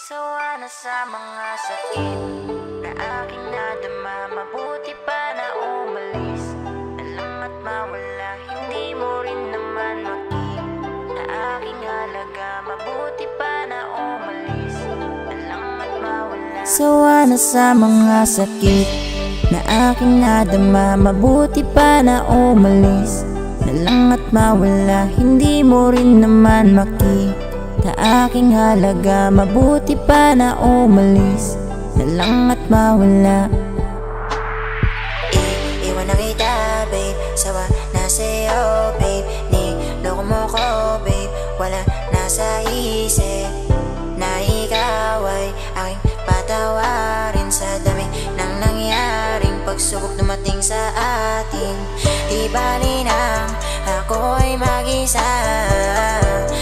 Sawa na sa mga sakit na aking nadama, mabuti pa na umalis na lang at mawala. Hindi mo rin naman makita aking halaga, mabuti pa na umalis na lang at mawala. Sawa na sa mga sakit na aking nadama, mabuti pa na umalis na lang at mawala. Hindi mo rin naman makita aking halaga, mabuti pa na umalis na lang at mawala. Iwan na kita, babe, sawa na sa'yo, babe. Niloko mo ko, babe, wala na sa isip na ikaw ay aking patawarin sa dami ng nangyaring pagsubok dumating sa atin. Di bali nang ako'y mag-isa,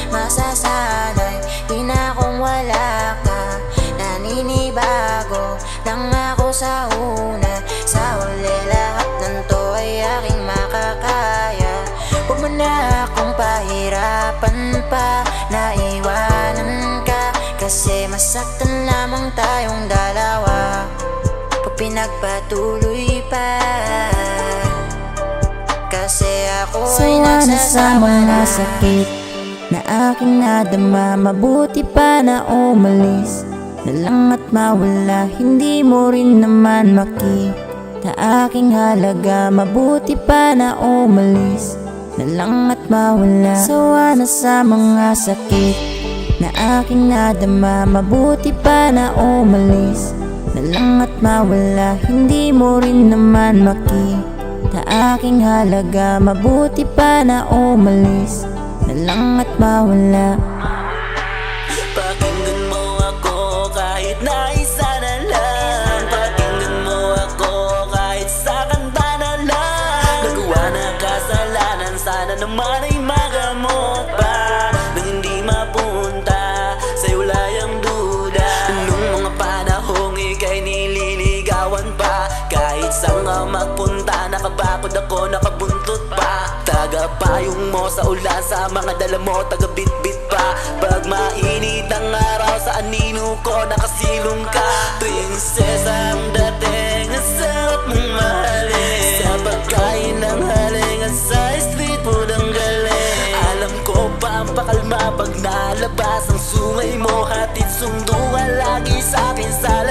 masasanay di na kung wala ka. Naninibago lang ako sa una, sa huli lahat ng to ay aking makakaya. Huwag mo na akong pahirapan pa, naiwanan ka, kasi masaktan lamang tayong dalawa pag pinagpatuloy pa. Kasi ako ay nagsasama na sakit na aking nadama, mabuti pa na umalis na lang at mawala. Hindi mo rin naman makita aking halaga, mabuti pa na umalis na lang at mawala. Sawa na sa mga sakit na aking nadama, mabuti pa na umalis na lang at mawala. Hindi mo rin naman makita aking halaga, mabuti pa na umalis na lang at mawala. Pakinggan mo ako kahit na isa na lang. Pakinggan mo ako kahit sa kanta na lang. Nagawa na kasalanan, sana naman ay magamot pa, nang hindi mapunta sa'yo layang duda. Nung mga panahong ika'y nililigawan pa, kahit saan nga magpunta, nakabakod ako, nakabuntot pa. Tagapayong mo sa ulan, sa mga dala mo, taga-bit-bit pa. Pag mainit ang araw, sa anino ko nakasilong ka. Prinsesa ang dating, ang sarap mong mahalin. Sa pagkain ng haling, at sa street food ang galing. Alam ko pa ang pakalma pag nalabas ang sungay mo. Hatid sundo ka lagi sa'kin sa